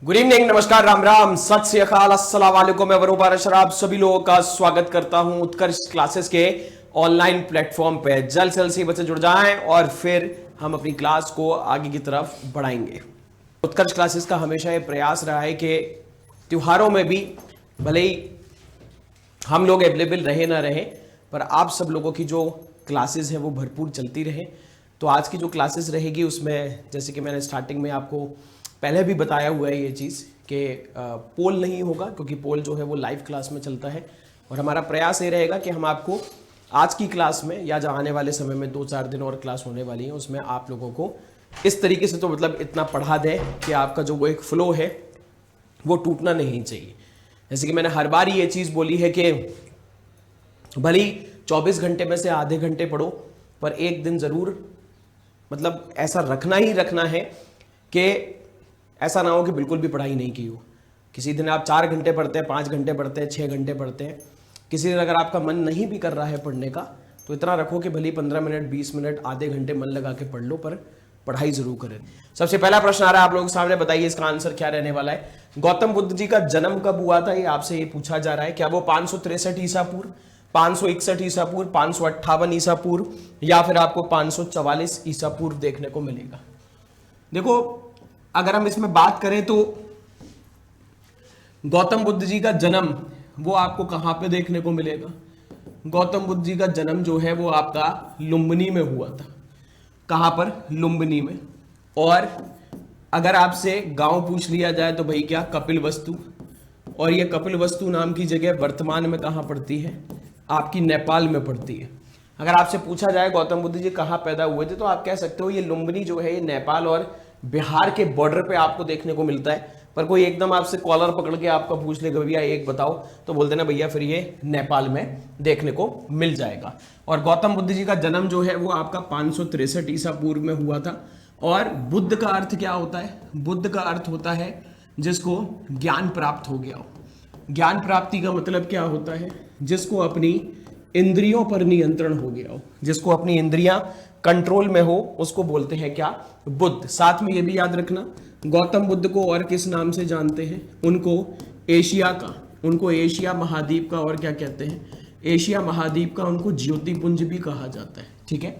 Good evening, नमस्कार, राम राम, सत श्री अकाल, अस्सलाम वालेकुम। मैं वरूण पाराशर आप सभी लोगों का स्वागत करता हूं उत्कर्ष क्लासेस के ऑनलाइन प्लेटफॉर्म पे। जल्द से जल्द से बच्चे जुड़ जाएं और फिर हम अपनी क्लास को आगे की तरफ बढ़ाएंगे। उत्कर्ष क्लासेस का हमेशा ये प्रयास रहा है कि त्योहारों में भी भले ही हम लोग अवेलेबल रहे ना रहे, पर आप सब लोगों की जो क्लासेस है वो भरपूर चलती रहे। तो आज की जो क्लासेस रहेगी उसमें, जैसे कि मैंने स्टार्टिंग में आपको पहले भी बताया हुआ है ये चीज़ कि पोल नहीं होगा, क्योंकि पोल जो है वो लाइव क्लास में चलता है। और हमारा प्रयास ये रहेगा कि हम आपको आज की क्लास में या जो आने वाले समय में 2-4 दिन और क्लास होने वाली है उसमें आप लोगों को इस तरीके से तो मतलब इतना पढ़ा दें कि आपका जो वो एक फ्लो है वो टूटना नहीं चाहिए। जैसे कि मैंने हर बार ये चीज़ बोली है कि भले ही 24 घंटे में से आधे घंटे पढ़ो, पर एक दिन ज़रूर मतलब ऐसा रखना ही रखना है कि ऐसा ना हो कि बिल्कुल भी पढ़ाई नहीं की हो। किसी दिन आप 4 घंटे पढ़ते हैं, 5 घंटे पढ़ते हैं, 6 घंटे पढ़ते हैं। किसी दिन अगर आपका मन नहीं भी कर रहा है पढ़ने का, तो इतना रखो कि भले 15 मिनट, 20 मिनट, आधे घंटे मन लगा के पढ़ लो, पर पढ़ाई जरूर करें। सबसे पहला प्रश्न आ रहा है आप लोगों के सामने, बताइए इसका आंसर क्या रहने वाला है। गौतम बुद्ध जी का जन्म कब हुआ था, ये आपसे ये पूछा जा रहा है। क्या वो 563 ईसा पूर्व, 561 ईसा पूर्व, 558 ईसा पूर्व, या फिर आपको 544 ईसा पूर्व देखने को मिलेगा। देखो, अगर हम इसमें बात करें तो गौतम बुद्ध जी का जन्म वो आपको कहां पे देखने को मिलेगा। गौतम बुद्ध जी का जन्म जो है वो आपका लुम्बिनी में हुआ था। कहां पर? लुम्बिनी में। और अगर आपसे गांव पूछ लिया जाए तो भाई क्या, कपिलवस्तु। और ये कपिलवस्तु नाम की जगह वर्तमान में कहां पड़ती है? आपकी नेपाल में पड़ती है। अगर आपसे पूछा जाए गौतम बुद्ध जी कहां पैदा हुए थे, तो आप कह सकते हो ये लुम्बिनी जो है ये नेपाल और बिहार के बॉर्डर पे आपको देखने को मिलता है। पर कोई एकदम आपसे कॉलर पकड़ के आपका पूछ लेगा भैया एक बताओ, तो बोल देना भैया फिर ये नेपाल में देखने को मिल जाएगा। और गौतम बुद्ध जी का जन्म जो है वो आपका 563 ईसा पूर्व में हुआ था। और बुद्ध का अर्थ क्या होता है? बुद्ध का अर्थ होता है जिसको ज्ञान प्राप्त हो गया हो। ज्ञान प्राप्ति का मतलब क्या होता है? जिसको अपनी इंद्रियों पर नियंत्रण हो गया हो, जिसको अपनी इंद्रियां कंट्रोल में हो, उसको बोलते हैं क्या? बुद्ध। साथ में ये भी याद रखना, गौतम बुद्ध को और किस नाम से जानते हैं? उनको एशिया का, उनको एशिया महाद्वीप का और क्या कहते हैं? एशिया महाद्वीप का उनको ज्योतिपुंज भी कहा जाता है। ठीक है,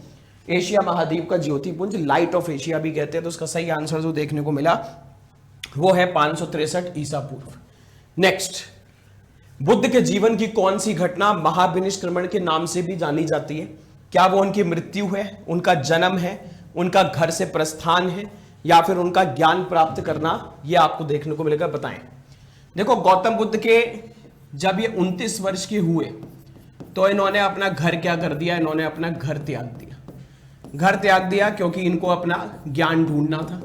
एशिया महाद्वीप का ज्योतिपुंज, लाइट ऑफ एशिया भी कहते हैं। तो उसका सही आंसर जो देखने को मिला वो है 563 ईसा पूर्व। नेक्स्ट, बुद्ध के जीवन की कौन सी घटना महाविनिष्क्रमण के नाम से भी जानी जाती है? क्या वो उनकी मृत्यु है, उनका जन्म है, उनका घर से प्रस्थान है, या फिर उनका ज्ञान प्राप्त करना? ये आपको देखने को मिलेगा, बताएं। देखो, गौतम बुद्ध के जब ये 29 वर्ष के हुए तो इन्होंने अपना घर क्या कर दिया? इन्होंने अपना घर त्याग दिया। घर त्याग दिया क्योंकि इनको अपना ज्ञान ढूंढना था।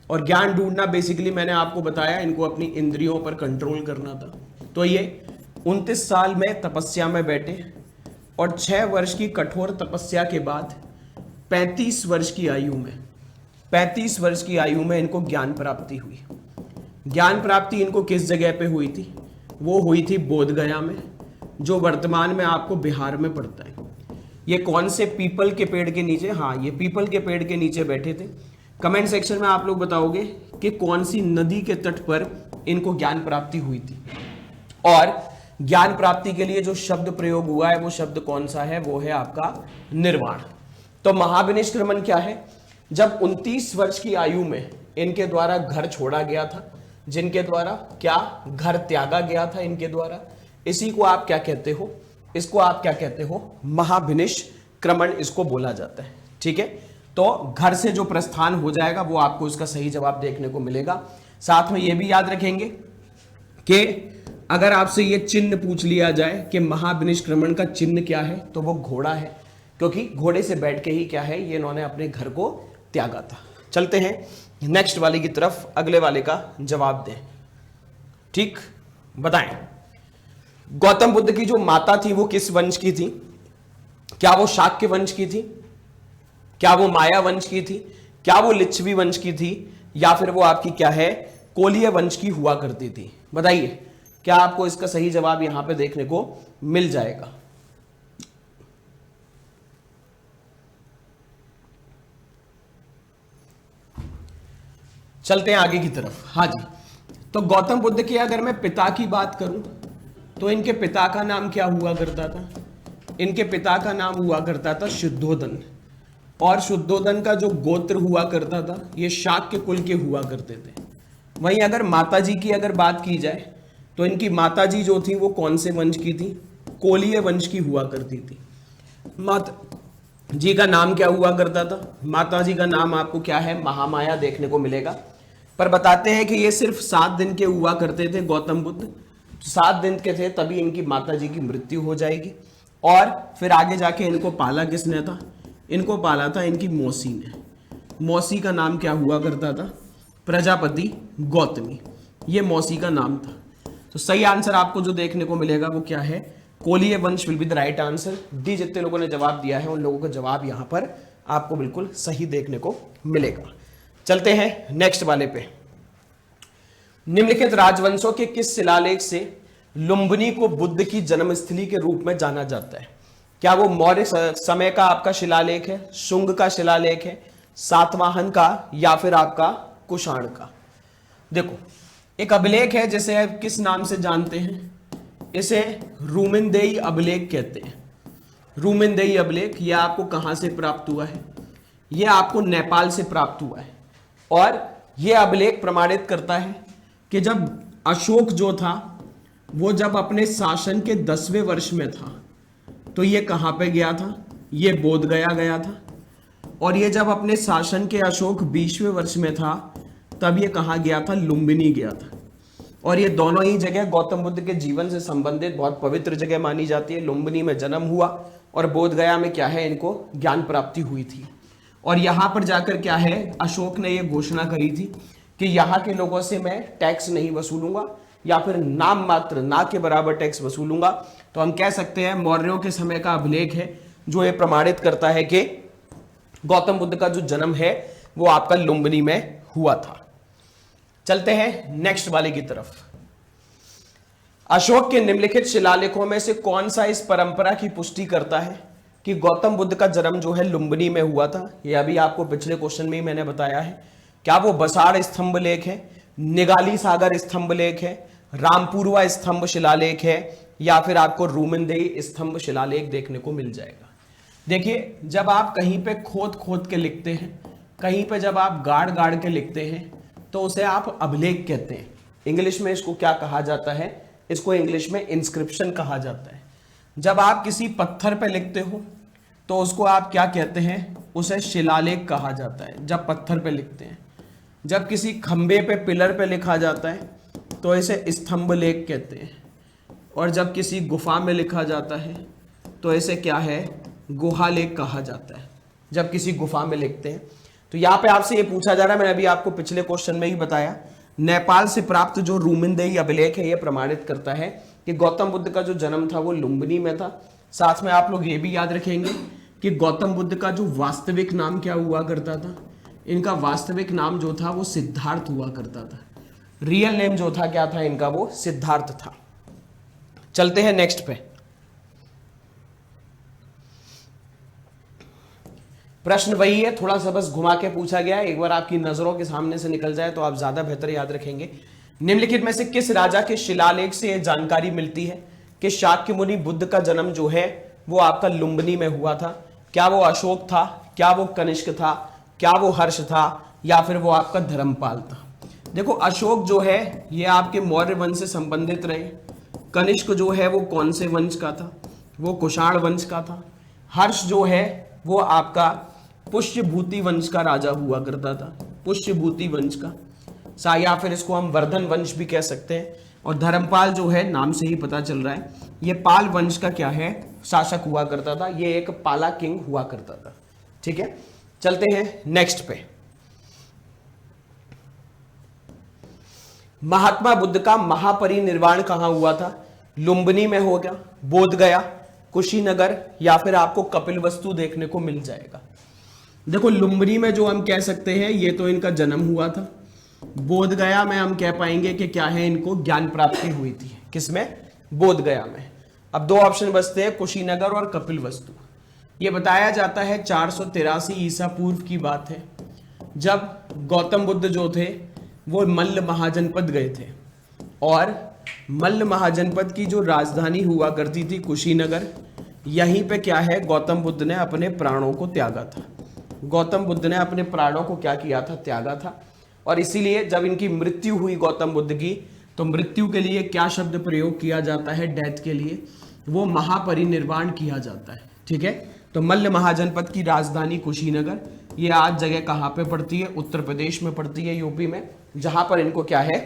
और ज्ञान ढूंढना बेसिकली मैंने आपको बताया, इनको अपनी इंद्रियों पर कंट्रोल करना था। तो ये 29 साल में तपस्या में बैठे और 6 वर्ष की कठोर तपस्या के बाद 35 वर्ष की आयु में, 35 वर्ष की आयु में इनको ज्ञान प्राप्ति हुई। ज्ञान प्राप्ति इनको किस जगह पे हुई थी? वो हुई थी बोध गया में, जो वर्तमान में आपको बिहार में पड़ता है। ये कौन से पीपल के पेड़ के नीचे? हाँ, ये पीपल के पेड़ के नीचे बैठे थे। कमेंट सेक्शन में आप लोग बताओगे कि कौन सी नदी के तट पर इनको ज्ञान प्राप्ति हुई थी। और ज्ञान प्राप्ति के लिए जो शब्द प्रयोग हुआ है वो शब्द कौन सा है? वो है आपका निर्वाण। तो महाविनिष्क्रमण क्या है? जब 29 वर्ष की आयु में इनके द्वारा घर छोड़ा गया था, जिनके द्वारा क्या घर त्यागा गया था इनके द्वारा, इसी को आप क्या कहते हो? इसको आप क्या कहते हो? महाविनिष्क्रमण इसको बोला जाता है। ठीक है, तो घर से जो प्रस्थान हो जाएगा वो आपको इसका सही जवाब देखने को मिलेगा। साथ में ये भी याद रखेंगे कि अगर आपसे ये चिन्ह पूछ लिया जाए कि महाविनिष्क्रमण का चिन्ह क्या है, तो वो घोड़ा है, क्योंकि घोड़े से बैठ के ही क्या है ये इन्होंने अपने घर को त्यागा था। चलते हैं नेक्स्ट वाले की तरफ, अगले वाले का जवाब दें। ठीक, बताएं, गौतम बुद्ध की जो माता थी वो किस वंश की थी? क्या वो शाक्य वंश की थी? क्या वो माया वंश की थी? क्या वो लिच्छवी वंश की थी? या फिर वो आपकी क्या है, कोलीय वंश की हुआ करती थी? बताइए, क्या आपको इसका सही जवाब यहां पे देखने को मिल जाएगा? चलते हैं आगे की तरफ। हाँ जी, तो गौतम बुद्ध के अगर मैं पिता की बात करूं तो इनके पिता का नाम क्या हुआ करता था? इनके पिता का नाम हुआ करता था शुद्धोदन। और शुद्धोदन का जो गोत्र हुआ करता था ये शाक्य कुल के हुआ करते थे। वहीं अगर माताजी की अगर बात की जाए तो इनकी माताजी जो थी वो कौन से वंश की थी? कोलीय वंश की हुआ करती थी। माता जी का नाम क्या हुआ करता था? माता जी का नाम आपको क्या है? महामाया देखने को मिलेगा। पर बताते हैं कि ये सिर्फ 7 दिन के हुआ करते थे गौतम बुद्ध। 7 दिन के थे तभी इनकी माता जी की मृत्यु हो जाएगी। और फिर आगे जाके इनको पाला किसने था? इनको पाला था इनकी मौसी ने। मौसी का नाम क्या हुआ करता था? प्रजापति गौतमी। ये मौसी का नाम था। तो सही आंसर आपको जो देखने को मिलेगा वो क्या है? कोलीय वंश will be the right answer. D जितने लोगों ने जवाब दिया है उन लोगों का जवाब यहां पर आपको बिल्कुल सही देखने को मिलेगा। चलते हैं नेक्स्ट वाले पे। निम्नलिखित राजवंशों के किस शिलालेख से लुम्बिनी को बुद्ध की जन्मस्थली के रूप में जाना जाता है? क्या वो मौर्य समय का आपका शिलालेख है, शुंग का शिलालेख है, सातवाहन का, या फिर आपका कुषाण का? देखो, एक अभिलेख है जिसे आप किस नाम से जानते हैं? इसे रूमिनदेई अभिलेख कहते हैं। रूमिनदेई अभिलेख यह आपको कहां से प्राप्त हुआ है? यह आपको नेपाल से प्राप्त हुआ है। और यह अभिलेख प्रमाणित करता है कि जब अशोक जो था वो जब अपने शासन के 10वें वर्ष में था तो ये कहां पे गया था? ये बोध गया था। और ये जब अपने शासन के अशोक 20वें वर्ष में था तब ये कहां गया था? लुम्बिनी गया था। और ये दोनों ही जगह गौतम बुद्ध के जीवन से संबंधित बहुत पवित्र जगह मानी जाती है। लुम्बिनी में जन्म हुआ और बोध गया में क्या है? इनको ज्ञान प्राप्ति हुई थी। और यहां पर जाकर क्या है? अशोक ने यह घोषणा करी थी कि यहां के लोगों से मैं टैक्स नहीं वसूलूंगा या फिर नाम मात्र, ना के बराबर टैक्स वसूलूंगा। तो हम कह सकते हैं मौर्यों के समय का अभिलेख है जो ये प्रमाणित करता है कि गौतम बुद्ध का जो जन्म है वो आपका लुम्बिनी में हुआ था। चलते हैं नेक्स्ट वाले की तरफ। अशोक के निम्नलिखित शिलालेखों में से कौन सा इस परंपरा की पुष्टि करता है कि गौतम बुद्ध का जन्म जो है लुम्बिनी में हुआ था? यह अभी आपको पिछले क्वेश्चन में ही मैंने बताया है। क्या वो बसाड़ स्तंभ लेख है, निगाली सागर स्तंभ लेख है, रामपुरवा स्तंभ शिलालेख है, या फिर आपको रूमिनदेई स्तंभ शिलालेख देखने को मिल जाएगा? देखिए, जब आप कहीं पे खोद खोद के लिखते हैं, कहीं पे जब आप गाड़ गाड़ के लिखते हैं तो उसे आप अभिलेख कहते हैं। इंग्लिश में इसको क्या कहा जाता है? इसको इंग्लिश में इंस्क्रिप्शन कहा जाता है। जब आप किसी पत्थर पे लिखते हो तो उसको आप क्या कहते हैं? उसे शिलालेख कहा जाता है जब पत्थर पे लिखते हैं। जब किसी खंबे पे, पिलर पे लिखा जाता है तो इसे स्तंभ लेख कहते हैं। और जब किसी गुफा में लिखा जाता है तो इसे क्या है? गुहा लेख कहा जाता है। जब किसी गुफा में लिखते हैं तो यहाँ पे आपसे ये पूछा जा रहा है, मैंने अभी आपको पिछले क्वेश्चन में ही बताया, नेपाल से प्राप्त जो रूमिनदेई अभिलेख है ये प्रमाणित करता है कि गौतम बुद्ध का जो जन्म था वो लुम्बिनी में था। साथ में आप लोग ये भी याद रखेंगे कि गौतम बुद्ध का जो वास्तविक नाम क्या हुआ करता था? इनका वास्तविक नाम जो था वो सिद्धार्थ हुआ करता था। रियल नेम जो था क्या था इनका? वो सिद्धार्थ था। चलते हैं नेक्स्ट पे। प्रश्न वही है, थोड़ा सा बस घुमा के पूछा गया है। एक बार आपकी नजरों के सामने से निकल जाए तो आप ज्यादा बेहतर याद रखेंगे। निम्नलिखित में से किस राजा के शिलालेख से यह जानकारी मिलती है कि शाक्य मुनि बुद्ध का जन्म जो है वो आपका लुम्बिनी में हुआ था? क्या वो अशोक था, क्या वो कनिष्क था, क्या वो हर्ष था, या फिर वो आपका धर्मपाल था? देखो, अशोक जो है ये आपके मौर्य वंश से संबंधित रहे। कनिष्क जो है वो कौन से वंश का था? वो कुषाण वंश का था। हर्ष जो है वो आपका पुष्यभूति वंश का राजा हुआ करता था, पुष्यभूति वंश का, या फिर इसको हम वर्धन वंश भी कह सकते हैं। और धर्मपाल जो है नाम से ही पता चल रहा है ये पाल वंश का क्या है? शासक हुआ करता था। ये एक पाला किंग हुआ करता था। ठीक है, चलते हैं नेक्स्ट पे। महात्मा बुद्ध का महापरिनिर्वाण कहां हुआ था? लुम्बिनी में हो गया, बोध गया, कुशीनगर, या फिर आपको कपिलवस्तु देखने को मिल जाएगा। देखो, लुम्बिनी में जो हम कह सकते हैं ये तो इनका जन्म हुआ था। बोध गया में हम कह पाएंगे कि क्या है? इनको ज्ञान प्राप्ति हुई थी। किसमें? बोध गया में। अब 2 ऑप्शन बचते हैं, कुशीनगर और कपिलवस्तु। ये बताया जाता है 483 ईसा पूर्व की बात है, जब गौतम बुद्ध जो थे वो मल्ल महाजनपद गए थे। और मल्ल महाजनपद की जो राजधानी हुआ करती थी कुशीनगर, यहीं पे क्या है गौतम बुद्ध ने अपने प्राणों को त्यागा था। गौतम बुद्ध ने अपने प्राणों को क्या किया था, त्यागा था। और इसीलिए जब इनकी मृत्यु हुई गौतम बुद्ध की, तो मृत्यु के लिए क्या शब्द प्रयोग किया जाता है, डेथ के लिए वो महापरिनिर्वाण किया जाता है। ठीक है, तो मल्ल महाजनपद की राजधानी कुशीनगर, ये आज जगह कहाँ पे पड़ती है, उत्तर प्रदेश में पड़ती है, यूपी में, जहां पर इनको क्या है,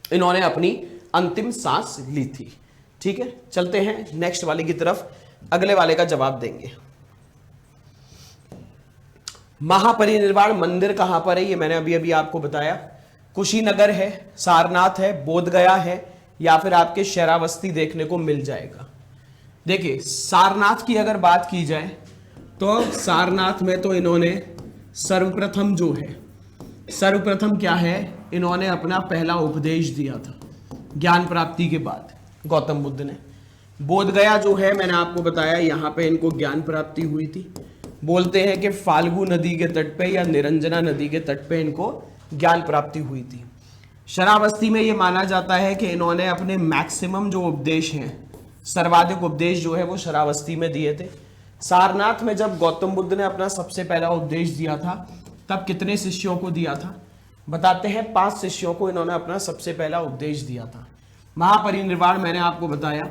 इन्होंने अपनी अंतिम सांस ली थी। ठीक है, चलते हैं नेक्स्ट वाले की तरफ, अगले वाले का जवाब देंगे। महापरिनिर्वाण मंदिर कहां पर है, ये मैंने अभी अभी आपको बताया। कुशीनगर है, सारनाथ है, बोधगया है, या फिर आपके शरावस्ती देखने को मिल जाएगा। देखिए सारनाथ की अगर बात की जाए तो सारनाथ में तो इन्होंने सर्वप्रथम जो है, सर्वप्रथम क्या है, इन्होंने अपना पहला उपदेश दिया था ज्ञान प्राप्ति के बाद गौतम बुद्ध ने। बोधगया जो है मैंने आपको बताया, यहां पे इनको ज्ञान प्राप्ति हुई थी। बोलते हैं कि फाल्गु नदी के तट पे या निरंजना नदी के तट पे इनको ज्ञान प्राप्ति हुई थी। शरावस्ती में ये माना जाता है कि इन्होंने अपने मैक्सिमम जो उपदेश हैं, सर्वाधिक उपदेश जो है वो शरावस्ती में दिए थे। सारनाथ में जब गौतम बुद्ध ने अपना सबसे पहला उपदेश दिया था, तब कितने शिष्यों को दिया था, बताते हैं 5 शिष्यों को इन्होंने अपना सबसे पहला उपदेश दिया था। महापरिनिर्वाण मैंने आपको बताया,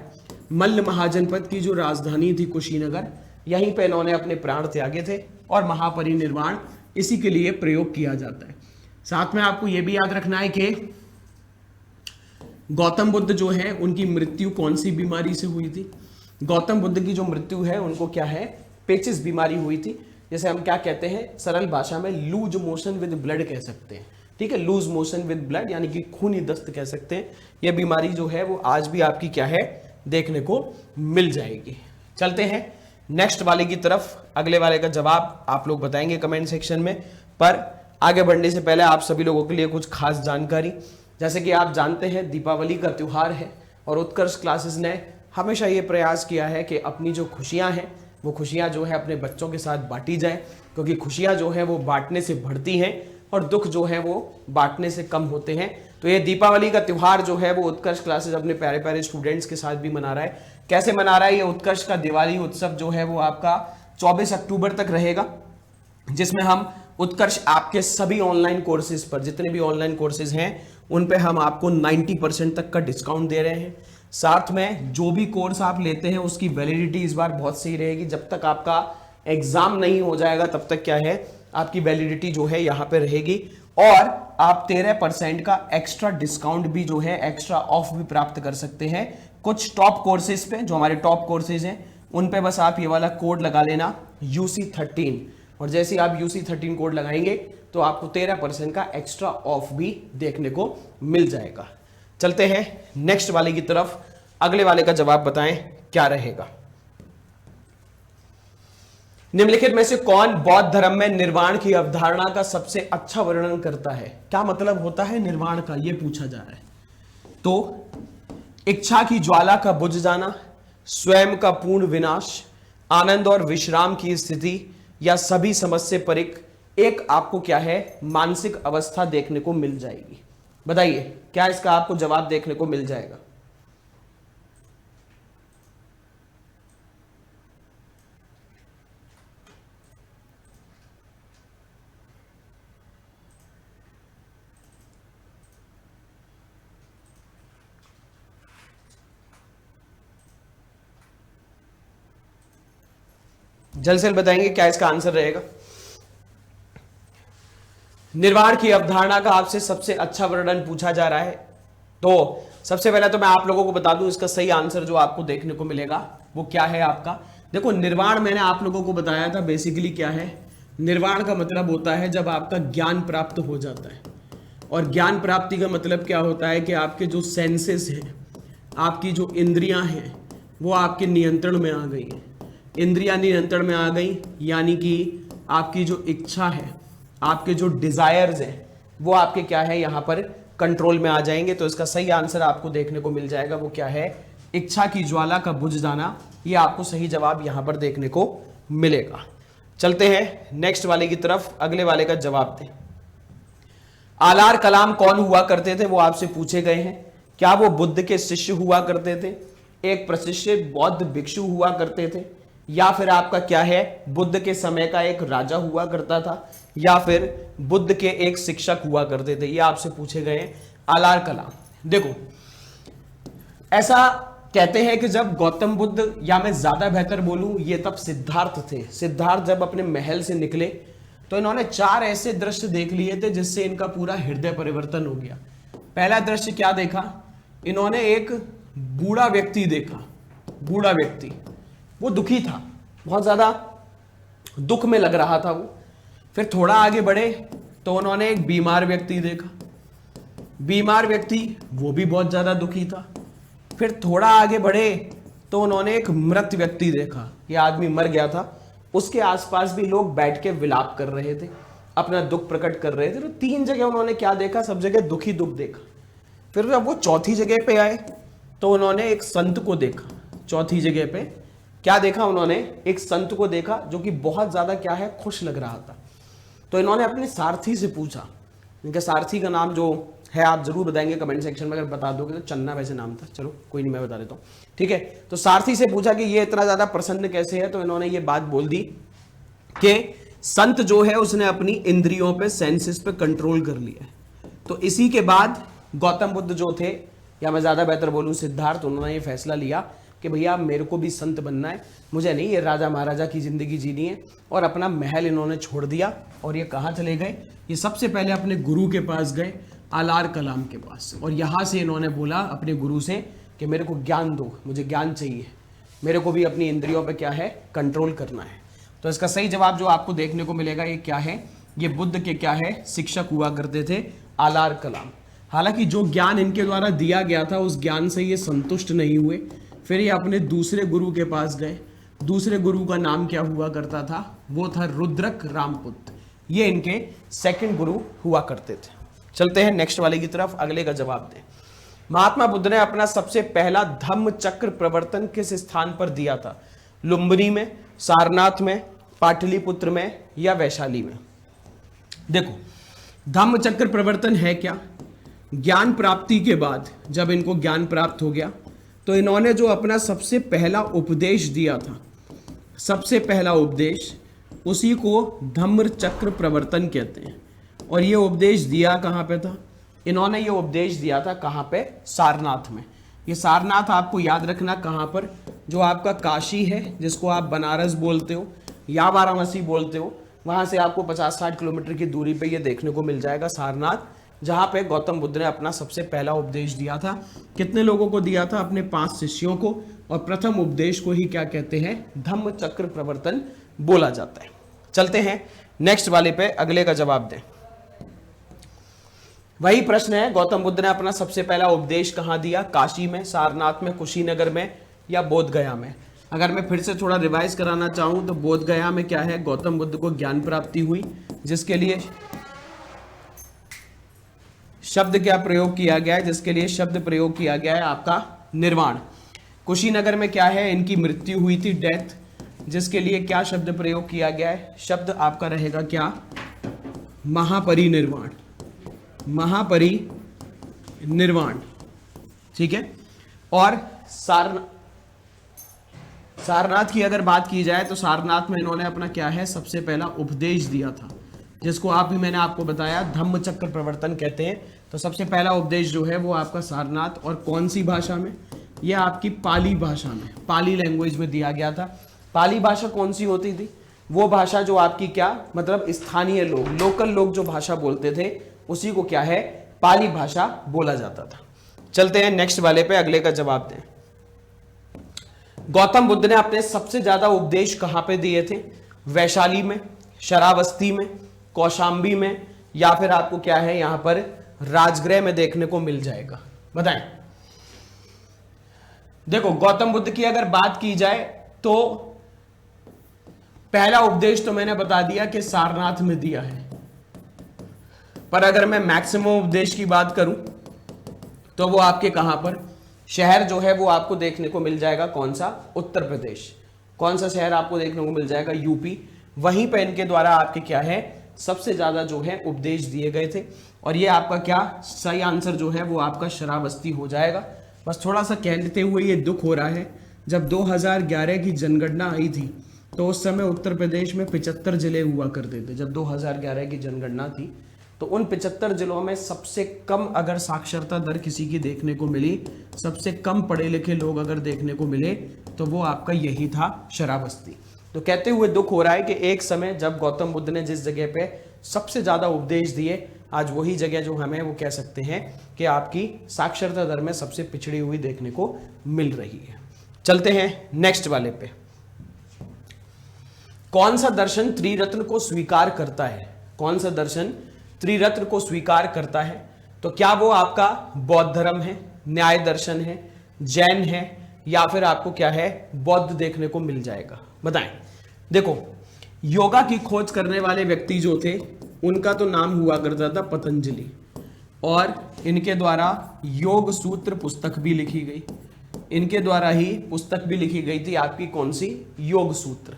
मल्ल महाजनपद की जो राजधानी थी कुशीनगर, यहीं पे इन्होंने अपने प्राण त्यागे थे, और महापरिनिर्वाण इसी के लिए प्रयोग किया जाता है। साथ में आपको यह भी याद रखना है कि गौतम बुद्ध जो है उनकी मृत्यु कौन सी बीमारी से हुई थी। गौतम बुद्ध की जो मृत्यु है उनको क्या है, पेचिस बीमारी हुई थी, जैसे हम क्या कहते हैं सरल भाषा में लूज मोशन विद ब्लड कह सकते हैं। ठीक है, लूज मोशन विद ब्लड यानी कि खूनी दस्त कह सकते हैं। यह बीमारी जो है वो आज भी आपकी क्या है, देखने को मिल जाएगी। चलते हैं नेक्स्ट वाले की तरफ, अगले वाले का जवाब आप लोग बताएंगे कमेंट सेक्शन में। पर आगे बढ़ने से पहले आप सभी लोगों के लिए कुछ खास जानकारी, जैसे कि आप जानते हैं दीपावली का त्यौहार है, और उत्कर्ष क्लासेस ने हमेशा ये प्रयास किया है कि अपनी जो खुशियां हैं वो खुशियां जो है अपने बच्चों के साथ बांटी जाए, क्योंकि खुशियां जो है वो बांटने से बढ़ती हैं और दुख जो है वो बांटने से कम होते हैं। तो ये दीपावली का त्यौहार जो है वो उत्कर्ष क्लासेस अपने प्यारे प्यारे स्टूडेंट्स के साथ भी मना रहा है। कैसे मना रहा है, ये उत्कर्ष का दिवाली उत्सव जो है वो आपका 24 अक्टूबर तक रहेगा, जिसमें हम उत्कर्ष आपके सभी ऑनलाइन कोर्सेज पर, जितने भी ऑनलाइन कोर्सेज हैं उन पे हम आपको 90% तक का डिस्काउंट दे रहे हैं। साथ में जो भी कोर्स आप लेते हैं उसकी वैलिडिटी इस बार बहुत सही रहेगी। जब तक आपका एग्जाम नहीं हो जाएगा तब तक क्या है, आपकी वैलिडिटी जो है यहाँ पे रहेगी, और आप 13% का एक्स्ट्रा डिस्काउंट भी जो है, एक्स्ट्रा ऑफ भी प्राप्त कर सकते हैं कुछ टॉप कोर्सेज पे। जो हमारे टॉप कोर्सेज हैं उन पे बस आप ये वाला कोड लगा लेना UC13, और जैसे आप UC13 कोड लगाएंगे तो आपको 13% का एक्स्ट्रा ऑफ भी देखने को मिल जाएगा। चलते हैं नेक्स्ट वाले की तरफ, अगले वाले का जवाब बताएं क्या रहेगा। निम्नलिखित में से कौन बौद्ध धर्म में निर्वाण की अवधारणा का सबसे अच्छा वर्णन करता है। क्या मतलब होता है निर्वाण का, यह पूछा जा रहा है। तो इच्छा की ज्वाला का बुझ जाना, स्वयं का पूर्ण विनाश, आनंद और विश्राम की स्थिति, या सभी समस्या परिक एक आपको क्या है, मानसिक अवस्था देखने को मिल जाएगी। बताइए क्या इसका आपको जवाब देखने को मिल जाएगा। जल्द से जल्द बताएंगे क्या इसका आंसर रहेगा। निर्वाण की अवधारणा का आपसे सबसे अच्छा वर्णन पूछा जा रहा है, तो सबसे पहले तो मैं आप लोगों को बता दूं इसका सही आंसर जो आपको देखने को मिलेगा वो क्या है आपका। देखो निर्वाण मैंने आप लोगों को बताया था बेसिकली क्या है। निर्वाण का मतलब होता है जब आपका ज्ञान प्राप्त हो जाता है, और ज्ञान प्राप्ति का मतलब क्या होता है कि आपके जो सेंसेस हैं, आपकी जो इंद्रियां हैं वो आपके नियंत्रण में आ गई हैं। इंद्रियां नियंत्रण में आ गई यानी कि आपकी जो इच्छा है, आपके जो डिजायर्स हैं वो आपके क्या है, यहाँ पर कंट्रोल में आ जाएंगे। तो इसका सही आंसर आपको देखने को मिल जाएगा, वो क्या है, इच्छा की ज्वाला का बुझ जाना। ये आपको सही जवाब यहाँ पर देखने को मिलेगा। चलते हैं नेक्स्ट वाले की तरफ, अगले वाले का जवाब दें। आलार कलाम कौन हुआ करते थे, वो आपसे पूछे गए हैं। क्या वो बुद्ध के शिष्य हुआ करते थे, एक प्रशिक्षित बौद्ध भिक्षु हुआ करते थे, या फिर आपका क्या है बुद्ध के समय का एक राजा हुआ करता था, या फिर बुद्ध के एक शिक्षक हुआ करते थे। ये आपसे पूछे गए आलार कलाम। देखो ऐसा कहते हैं कि जब गौतम बुद्ध, या मैं ज्यादा बेहतर बोलूं ये तब सिद्धार्थ थे, सिद्धार्थ जब अपने महल से निकले तो इन्होंने 4 ऐसे दृश्य देख लिए थे जिससे इनका पूरा हृदय परिवर्तन हो गया। पहला दृश्य क्या देखा, इन्होंने एक बूढ़ा व्यक्ति देखा। बूढ़ा व्यक्ति वो दुखी था, बहुत ज्यादा दुख में लग रहा था वो। फिर थोड़ा आगे बढ़े तो उन्होंने एक बीमार व्यक्ति देखा। बीमार व्यक्ति वो भी बहुत ज्यादा दुखी था। फिर थोड़ा आगे बढ़े तो उन्होंने एक मृत व्यक्ति देखा, ये आदमी मर गया था, उसके आसपास भी लोग बैठ के विलाप कर रहे थे, अपना दुख प्रकट कर रहे थे। तो 3 जगह उन्होंने क्या देखा, सब जगह दुखी दुख देखा। फिर जब वो चौथी जगह पे आए तो उन्होंने एक संत को देखा। चौथी जगह पे क्या देखा उन्होंने, एक संत को देखा जो कि बहुत ज्यादा क्या है खुश लग रहा था। तो इन्होंने अपने सारथी से पूछा, इनके सारथी का नाम जो है आप जरूर बताएंगे कमेंट सेक्शन में, अगर बता दोगे तो चन्ना वैसे नाम था, चलो कोई नहीं मैं बता देता हूँ, ठीक है। तो सारथी से पूछा कि ये इतना ज्यादा प्रसन्न कैसे है, तो इन्होंने ये बात बोल दी कि संत जो है उसने अपनी इंद्रियों पे, सेंसेस पे कंट्रोल कर लिया है। तो इसी के बाद गौतम बुद्ध जो थे, या मैं ज्यादा बेहतर बोलूं सिद्धार्थ, उन्होंने ये फैसला लिया कि भैया मेरे को भी संत बनना है, मुझे नहीं ये राजा महाराजा की जिंदगी जीनी है। और अपना महल इन्होंने छोड़ दिया और ये कहाँ चले गए, ये सबसे पहले अपने गुरु के पास गए, आलार कलाम के पास। और यहाँ से इन्होंने बोला अपने गुरु से कि मेरे को ज्ञान दो, मुझे ज्ञान चाहिए, मेरे को भी अपनी इंद्रियों पे क्या है कंट्रोल करना है। तो इसका सही जवाब जो आपको देखने को मिलेगा ये क्या है, ये बुद्ध के क्या है शिक्षक हुआ करते थे, आलार कलाम। हालांकि जो ज्ञान इनके द्वारा दिया गया था उस ज्ञान से ये संतुष्ट नहीं हुए, फिर ये अपने दूसरे गुरु के पास गए। दूसरे गुरु का नाम क्या हुआ करता था, वो था रुद्रक रामपुत्र। ये इनके सेकंड गुरु हुआ करते थे। चलते हैं नेक्स्ट वाले की तरफ, अगले का जवाब दें। महात्मा बुद्ध ने अपना सबसे पहला धम्म चक्र प्रवर्तन किस स्थान पर दिया था, लुम्बिनी में, सारनाथ में, पाटलिपुत्र में, या वैशाली में। देखो धम्म चक्र प्रवर्तन है क्या, ज्ञान प्राप्ति के बाद जब इनको ज्ञान प्राप्त हो गया तो इन्होंने जो अपना सबसे पहला उपदेश दिया था, सबसे पहला उपदेश, उसी को धम्म चक्र प्रवर्तन कहते हैं। और ये उपदेश दिया कहाँ पे था, इन्होंने ये उपदेश दिया था कहाँ पे, सारनाथ में। ये सारनाथ आपको याद रखना कहाँ पर, जो आपका काशी है जिसको आप बनारस बोलते हो या वाराणसी बोलते हो, वहाँ से आपको 50-60 किलोमीटर की दूरी पे ये देखने को मिल जाएगा सारनाथ, जहाँ पे गौतम बुद्ध ने अपना सबसे पहला उपदेश दिया था। कितने लोगों को दिया था, अपने 5 शिष्यों को। और प्रथम उपदेश को ही क्या कहते हैं, धम्म चक्र प्रवर्तन बोला जाता है। चलते हैं नेक्स्ट वाले पे, अगले का जवाब दें। वही प्रश्न है, गौतम बुद्ध ने अपना सबसे पहला उपदेश कहाँ दिया, काशी में, सारनाथ में, कुशीनगर में, या बोध गया में। अगर मैं फिर से थोड़ा रिवाइज कराना चाहूं तो बोध गया में क्या है, गौतम बुद्ध को ज्ञान प्राप्ति हुई, जिसके लिए शब्द क्या प्रयोग किया गया है, जिसके लिए शब्द प्रयोग किया गया है आपका निर्वाण। कुशीनगर में क्या है, इनकी मृत्यु हुई थी, डेथ, जिसके लिए क्या शब्द प्रयोग किया गया है, शब्द आपका रहेगा क्या, महापरिनिर्वाण। महापरिनिर्वाण, ठीक है। और सारनाथ की अगर बात की जाए तो सारनाथ में इन्होंने अपना क्या है सबसे पहला उपदेश दिया था, जिसको मैंने आपको बताया धम्म चक्र प्रवर्तन कहते हैं। तो सबसे पहला उपदेश जो है वो आपका सारनाथ, और कौन सी भाषा में, यह आपकी पाली भाषा में, पाली लैंग्वेज में दिया गया था। पाली भाषा कौन सी होती थी, वो भाषा जो आपकी क्या मतलब स्थानीय लोग, लोकल लोग जो भाषा बोलते थे उसी को क्या है पाली भाषा बोला जाता था। चलते हैं नेक्स्ट वाले पे, अगले का जवाब दें। गौतम बुद्ध ने अपने सबसे ज्यादा उपदेश कहां पे दिए थे, वैशाली में, शरावस्ती में, कौशांबी में, या फिर आपको क्या है यहां पर राजगृह में देखने को मिल जाएगा, बताएं। देखो गौतम बुद्ध की अगर बात की जाए तो पहला उपदेश तो मैंने बता दिया कि सारनाथ में दिया है, पर अगर मैं मैक्सिमम उपदेश की बात करूं तो वो आपके कहां पर, शहर जो है वो आपको देखने को मिल जाएगा कौन सा, उत्तर प्रदेश। कौन सा शहर आपको देखने को मिल जाएगा, यूपी। वहीं पे इनके द्वारा आपके क्या है सबसे ज्यादा जो है उपदेश दिए गए थे। और ये आपका क्या सही आंसर जो है वो आपका श्रावस्ती हो जाएगा। बस थोड़ा सा कहते हुए ये दुख हो रहा है, जब 2011 की जनगणना आई थी तो उस समय उत्तर प्रदेश में 75 जिले हुआ करते थे। जब 2011 की जनगणना थी तो उन 75 जिलों में सबसे कम अगर साक्षरता दर किसी की देखने को मिली, सबसे कम पढ़े लिखे लोग अगर देखने को मिले, तो वो आपका यही था श्रावस्ती। तो कहते हुए दुख हो रहा है कि एक समय जब गौतम बुद्ध ने जिस जगह पे सबसे ज्यादा उपदेश दिए, आज वही जगह जो हमें वो कह सकते हैं कि आपकी साक्षरता दर में सबसे पिछड़ी हुई देखने को मिल रही है। चलते हैं नेक्स्ट वाले पे। कौन सा दर्शन त्रिरत्न को स्वीकार करता है? कौन सा दर्शन त्रिरत्न को स्वीकार करता है? तो क्या वो आपका बौद्ध धर्म है, न्याय दर्शन है, जैन है, या फिर आपको क्या है बौद्ध देखने को मिल जाएगा? बताएं। देखो, योगा की खोज करने वाले व्यक्ति जो थे उनका तो नाम हुआ करता था पतंजलि, और इनके द्वारा योग सूत्र पुस्तक भी लिखी गई। इनके द्वारा ही पुस्तक भी लिखी गई थी आपकी, कौन सी? योग सूत्र।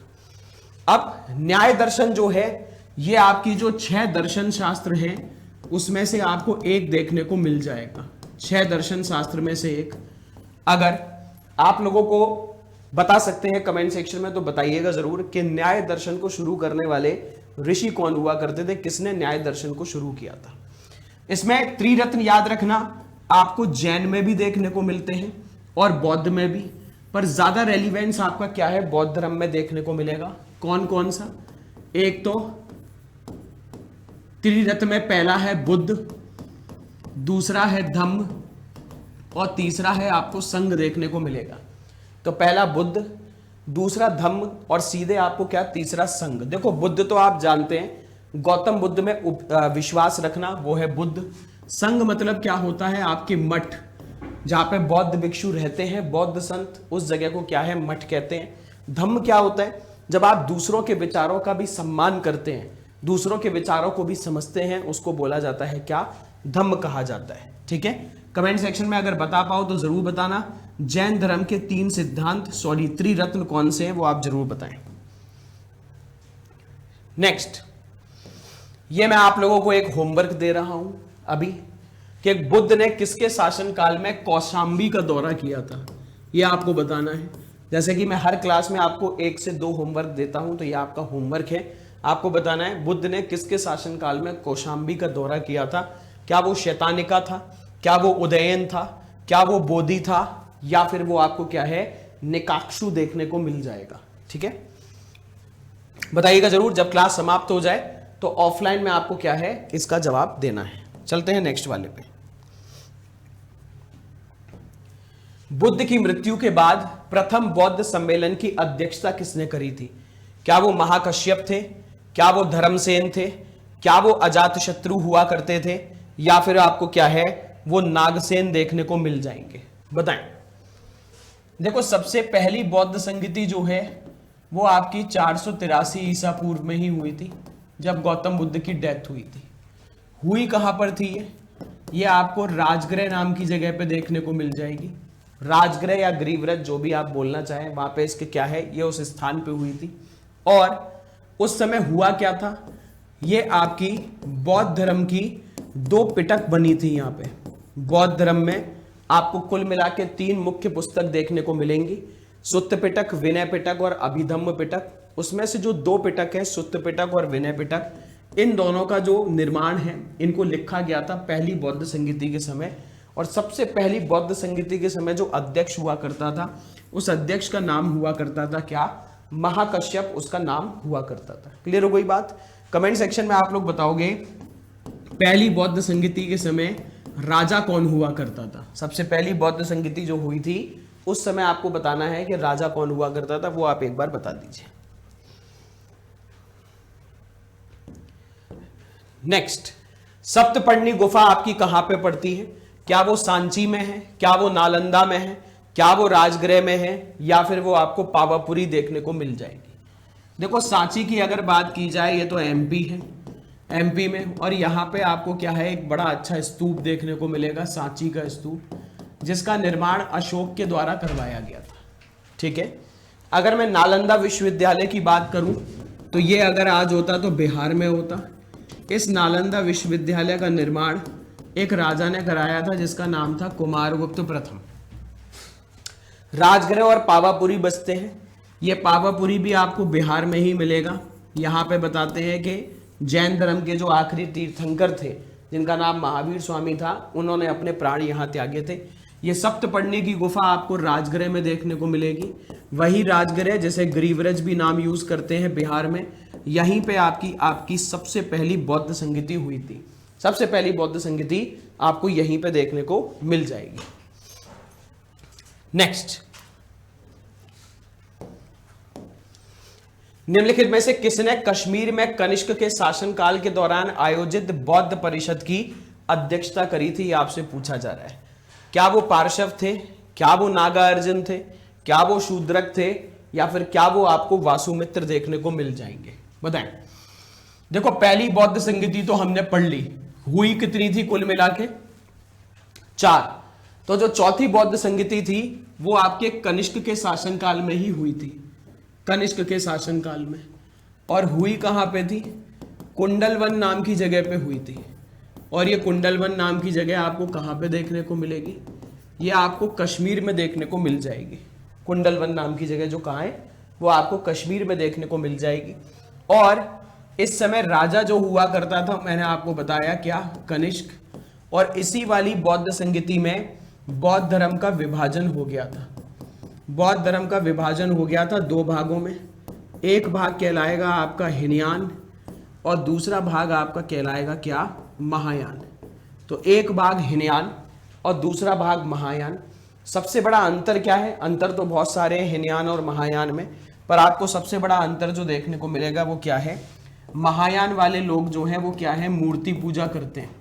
अब न्याय दर्शन जो है ये आपकी जो 6 दर्शन शास्त्र हैं उसमें से आपको एक देखने को मिल जाएगा। 6 दर्शन शास्त्र में से एक। अगर आप लोगों को बता सकते हैं कमेंट सेक्शन में तो बताइएगा जरूर कि न्याय दर्शन को शुरू करने वाले ऋषि कौन हुआ करते थे, किसने न्याय दर्शन को शुरू किया था। इसमें त्रिरत्न याद रखना आपको जैन में भी देखने को मिलते हैं और बौद्ध में भी, पर ज्यादा रेलिवेंस आपका क्या है बौद्ध धर्म में देखने को मिलेगा। कौन कौन सा? एक तो त्रिरत्न में पहला है बुद्ध, दूसरा है धम्म, और तीसरा है आपको संघ देखने को मिलेगा। तो पहला बुद्ध, दूसरा धम्म, और सीधे आपको क्या तीसरा संघ। देखो, बुद्ध तो आप जानते हैं, गौतम बुद्ध में विश्वास रखना वो है बुद्ध। संघ मतलब क्या होता है? आपके मठ, जहां पे बौद्ध भिक्षु रहते हैं, बौद्ध संत, उस जगह को क्या है मठ कहते हैं। धम्म क्या होता है? जब आप दूसरों के विचारों का भी सम्मान करते हैं, दूसरों के विचारों को भी समझते हैं, उसको बोला जाता है क्या? धम्म कहा जाता है। ठीक है, कमेंट सेक्शन में अगर बता पाओ तो जरूर बताना। जैन धर्म के 3 सिद्धांत त्रिरत्न कौन से हैं वो आप जरूर बताएं। नेक्स्ट, ये मैं आप लोगों को एक होमवर्क दे रहा हूं अभी कि बुद्ध ने किसके शासनकाल में कौशाम्बी का दौरा किया था, ये आपको बताना है। जैसे कि मैं हर क्लास में आपको 1 से 2 होमवर्क देता हूं, तो ये आपका होमवर्क है, आपको बताना है बुद्ध ने किसके शासनकाल में कौशाम्बी का दौरा किया था। क्या वो शैतानिका था, क्या वो उदयन था, क्या वो बोधि था, या फिर वो आपको क्या है निकाक्षु देखने को मिल जाएगा। ठीक है, बताइएगा जरूर। जब क्लास समाप्त हो जाए तो ऑफलाइन में आपको क्या है इसका जवाब देना है। चलते हैं नेक्स्ट वाले पे। बुद्ध की मृत्यु के बाद प्रथम बौद्ध सम्मेलन की अध्यक्षता किसने करी थी? क्या वो महाकश्यप थे, क्या वो धर्मसेन थे, क्या वो अजातशत्रु हुआ करते थे, या फिर आपको क्या है वो नागसेन देखने को मिल जाएंगे? बताएं। देखो, सबसे पहली बौद्ध संगति जो है वो आपकी 483 ईसा पूर्व में ही हुई थी, जब गौतम बुद्ध की डेथ हुई थी। हुई कहां पर थी ये आपको राजगृह नाम की जगह पे देखने को मिल जाएगी। राजगृह या गृहव्रत जो भी आप बोलना चाहें, वहां पे इसके क्या है ये उस स्थान पे हुई थी। और उस समय हुआ क्या था, ये आपकी बौद्ध धर्म की 2 पिटक बनी थी। यहाँ पे बौद्ध धर्म में आपको कुल मिला के 3 मुख्य पुस्तक देखने को मिलेंगी, सुत्त पिटक, विनय पिटक और अभिधम्म पिटक। उसमें से जो 2 पिटक है, सुत्त पिटक और विनय पिटक, इन दोनों का जो निर्माण है इनको लिखा गया था पहली बौद्ध संगति के समय। और सबसे पहली बौद्ध संगति के समय जो अध्यक्ष हुआ करता था, उस अध्यक्ष का नाम हुआ करता था क्या? महाकश्यप उसका नाम हुआ करता था। क्लियर हो गई बात? कमेंट सेक्शन में आप लोग बताओगे पहली बौद्ध संगति के समय राजा कौन हुआ करता था। सबसे पहली बौद्ध संगति जो हुई थी उस समय आपको बताना है कि राजा कौन हुआ करता था, वो आप एक बार बता दीजिए। नेक्स्ट, सप्तपर्णी गुफा आपकी कहां पे पड़ती है? क्या वो सांची में है, क्या वो नालंदा में है, क्या वो राजगृह में है, या फिर वो आपको पावापुरी देखने को मिल जाएगी? देखो, सांची की अगर बात की जाए ये तो एमपी है, एमपी में, और यहाँ पे आपको क्या है एक बड़ा अच्छा स्तूप देखने को मिलेगा, सांची का स्तूप, जिसका निर्माण अशोक के द्वारा करवाया गया था। ठीक है, अगर मैं नालंदा विश्वविद्यालय की बात करूं तो ये अगर आज होता तो बिहार में होता, इस नालंदा विश्वविद्यालय का निर्माण एक राजा ने कराया था जिसका नाम था कुमारगुप्त प्रथम। राजगृह और पावापुरी बसते हैं। ये पावापुरी भी आपको बिहार में ही मिलेगा। यहाँ पे बताते हैं कि जैन धर्म के जो आखिरी तीर्थंकर थे जिनका नाम महावीर स्वामी था, उन्होंने अपने प्राण यहाँ त्यागे थे। ये सप्तपर्णी की गुफा आपको राजगृह में देखने को मिलेगी। वही राजगृह जिसे ग्रीवरज भी नाम यूज करते हैं बिहार में, यहीं पे आपकी सबसे पहली बौद्ध संगीति हुई थी। सबसे पहली बौद्ध संगीति आपको यहीं पे देखने को मिल जाएगी। नेक्स्ट, निम्नलिखित में से किसने कश्मीर में कनिष्क के शासनकाल के दौरान आयोजित बौद्ध परिषद की अध्यक्षता करी थी? आपसे पूछा जा रहा है। क्या वो पार्श्व थे, क्या वो नागा अर्जुन थे, क्या वो शूद्रक थे, या फिर क्या वो आपको वासुमित्र देखने को मिल जाएंगे? बताएं। देखो, पहली बौद्ध संगीति तो हमने पढ़ ली, हुई कितनी थी कुल मिला के? 4। तो जो चौथी बौद्ध संगीति थी वो आपके कनिष्क के शासनकाल में ही हुई थी, कनिष्क के शासनकाल में। और हुई कहां पे थी? कुंडलवन नाम की जगह पे हुई थी। और ये कुंडलवन नाम की जगह आपको कहां पे देखने को मिलेगी? ये आपको कश्मीर में देखने को मिल जाएगी। कुंडलवन नाम की जगह जो कहाँ है वो आपको कश्मीर में देखने को मिल जाएगी। और इस समय राजा जो हुआ करता था, मैंने आपको बताया क्या? कनिष्क। और इसी वाली बौद्ध संगीति में बौद्ध धर्म का विभाजन हो गया था। बौद्ध धर्म का विभाजन हो गया था 2 भागों में। एक भाग कहलाएगा आपका हीनयान और दूसरा भाग आपका कहलाएगा क्या? महायान। तो एक भाग हीनयान और दूसरा भाग महायान। सबसे बड़ा अंतर क्या है? अंतर तो बहुत सारे हैं हीनयान और महायान में, पर आपको सबसे बड़ा अंतर जो देखने को मिलेगा वो क्या है? महायान वाले लोग जो हैं वो क्या है? मूर्ति पूजा करते हैं,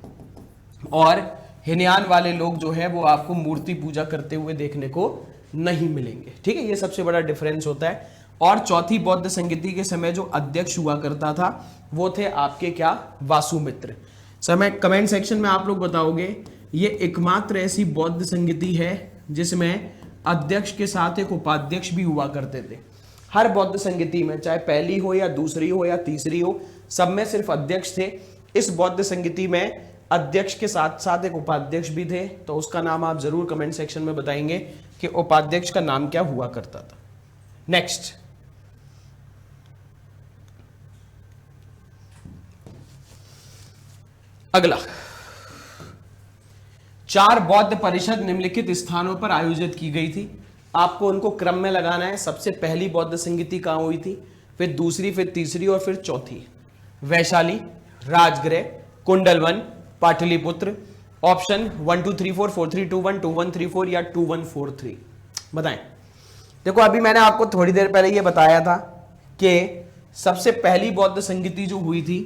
और हीनयान वाले लोग जो है वो आपको मूर्ति पूजा करते हुए देखने को नहीं मिलेंगे। ठीक है, ये सबसे बड़ा डिफरेंस होता है। और चौथी बौद्ध संगीति के समय जो अध्यक्ष हुआ करता था वो थे आपके क्या? वासुमित्र। समय कमेंट सेक्शन में आप लोग बताओगे ये एकमात्र ऐसी बौद्ध संगीति है जिसमें अध्यक्ष के साथ एक उपाध्यक्ष भी हुआ करते थे। हर बौद्ध संगीति में, चाहे पहली हो या दूसरी हो या तीसरी हो, सब में सिर्फ अध्यक्ष थे। इस बौद्ध संगीति में अध्यक्ष के साथ साथ एक उपाध्यक्ष भी थे। तो उसका नाम आप जरूर कमेंट सेक्शन में बताएंगे कि उपाध्यक्ष का नाम क्या हुआ करता था। नेक्स्ट, अगला, 4 बौद्ध परिषद निम्नलिखित स्थानों पर आयोजित की गई थी। आपको उनको क्रम में लगाना है। सबसे पहली बौद्ध संगीति कहां हुई थी, फिर दूसरी, फिर तीसरी और फिर चौथी? वैशाली, राजगृह, कुंडलवन, पाटलिपुत्र। ऑप्शन 1 2 3 4 4 3 2 1 2 1 3 4 या 2 1 4 3। बताएं। देखो, अभी मैंने आपको थोड़ी देर पहले ये बताया था कि सबसे पहली बौद्ध संगीति जो हुई थी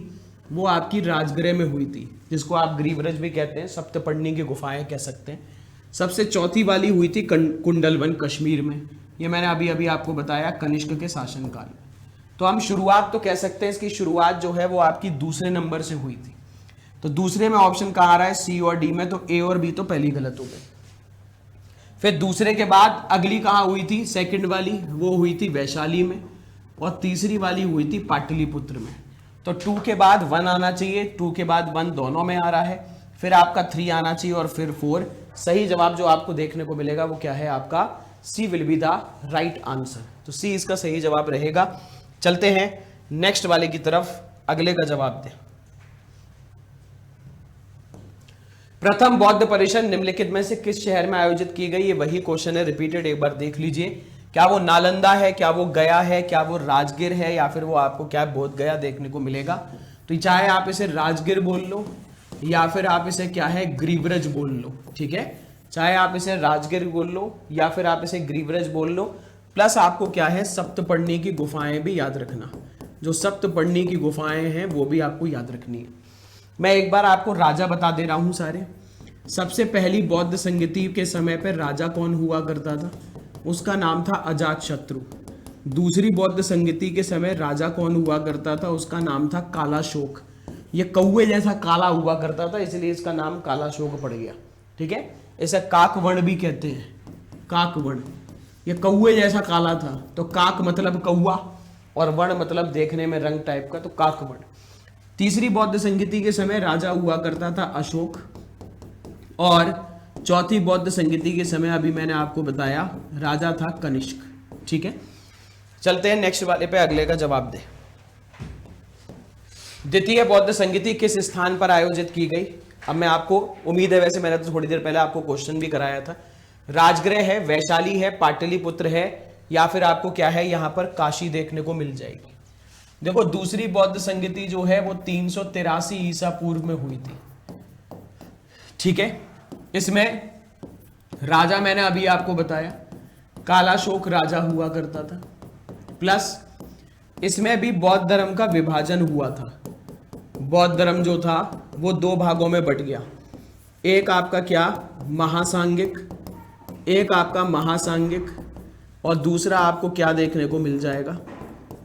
वो आपकी राजगृह में हुई थी, जिसको आप ग्रीवरज भी कहते हैं, सप्तपर्णी की गुफाएं कह सकते हैं। सबसे चौथी वाली हुई थी कुंडलवन, कश्मीर में। ये मैंने अभी अभी आपको बताया, कनिष्क के शासनकाल में। तो हम शुरुआत तो कह सकते हैं, इसकी शुरुआत जो है वो आपकी दूसरे नंबर से हुई थी। तो दूसरे में ऑप्शन कहाँ आ रहा है? सी और डी में। तो ए और बी तो पहली गलत हो गई। फिर दूसरे के बाद अगली कहाँ हुई थी? सेकंड वाली वो हुई थी वैशाली में, और तीसरी वाली हुई थी पाटलिपुत्र में। तो 2 के बाद 1 आना चाहिए, 2 के बाद 1 दोनों में आ रहा है, फिर आपका 3 आना चाहिए और फिर 4। सही जवाब जो आपको देखने को मिलेगा वो क्या है? आपका C will be the right answer. तो सी इसका सही जवाब रहेगा। चलते हैं नेक्स्ट वाले की तरफ, अगले का जवाब दें। प्रथम बौद्ध परिषद निम्नलिखित में से किस शहर में आयोजित की गई? ये वही क्वेश्चन है, रिपीटेड, एक बार देख लीजिए। क्या वो नालंदा है, क्या वो गया है, क्या वो राजगीर है, या फिर वो आपको क्या बोध गया देखने को मिलेगा? तो चाहे आप इसे राजगीर बोल लो या फिर आप इसे क्या है? ग्रीवरज बोल लो। ठीक है, चाहे आप इसे राजगीर बोल लो या फिर आप इसे ग्रीवरज बोल लो। प्लस आपको क्या है? सप्तपर्णी की गुफाएं भी याद रखना। जो सप्तपर्णी की गुफाएं हैं वो भी आपको याद रखनी है। मैं एक बार आपको राजा बता दे रहा हूं सारे। सबसे पहली बौद्ध संगीति के समय पर राजा कौन हुआ करता था? उसका नाम था अजातशत्रु। दूसरी बौद्ध संगीति के समय राजा कौन हुआ करता था? उसका नाम था कालाशोक। ये कौवे जैसा काला हुआ करता था, इसलिए इसका नाम कालाशोक पड़ गया। ठीक है, इसे काकवर्ण भी कहते हैं, काकवर्ण। ये कौवे जैसा काला था, तो काक मतलब कौवा और वर्ण मतलब देखने में रंग टाइप का, तो काकवर्ण। तीसरी बौद्ध संगीति के समय राजा हुआ करता था अशोक, और चौथी बौद्ध संगीति के समय अभी मैंने आपको बताया राजा था कनिष्क। ठीक है, चलते हैं नेक्स्ट वाले पे, अगले का जवाब दे। द्वितीय बौद्ध संगीति किस स्थान पर आयोजित की गई? अब मैं आपको, उम्मीद है वैसे मैंने तो थोड़ी देर पहले आपको क्वेश्चन भी कराया था, राजगृह है, वैशाली है, पाटलिपुत्र है, या फिर आपको क्या है यहां पर काशी देखने को मिल जाएगी। देखो दूसरी बौद्ध संगीति जो है वो 383 ईसा पूर्व में हुई थी। ठीक है, इसमें राजा मैंने अभी आपको बताया कालाशोक राजा हुआ करता था, प्लस इसमें भी बौद्ध धर्म का विभाजन हुआ था। बौद्ध धर्म जो था वो दो भागों में बट गया, एक आपका क्या महासांगिक, एक आपका महासांगिक, और दूसरा आपको क्या देखने को मिल जाएगा,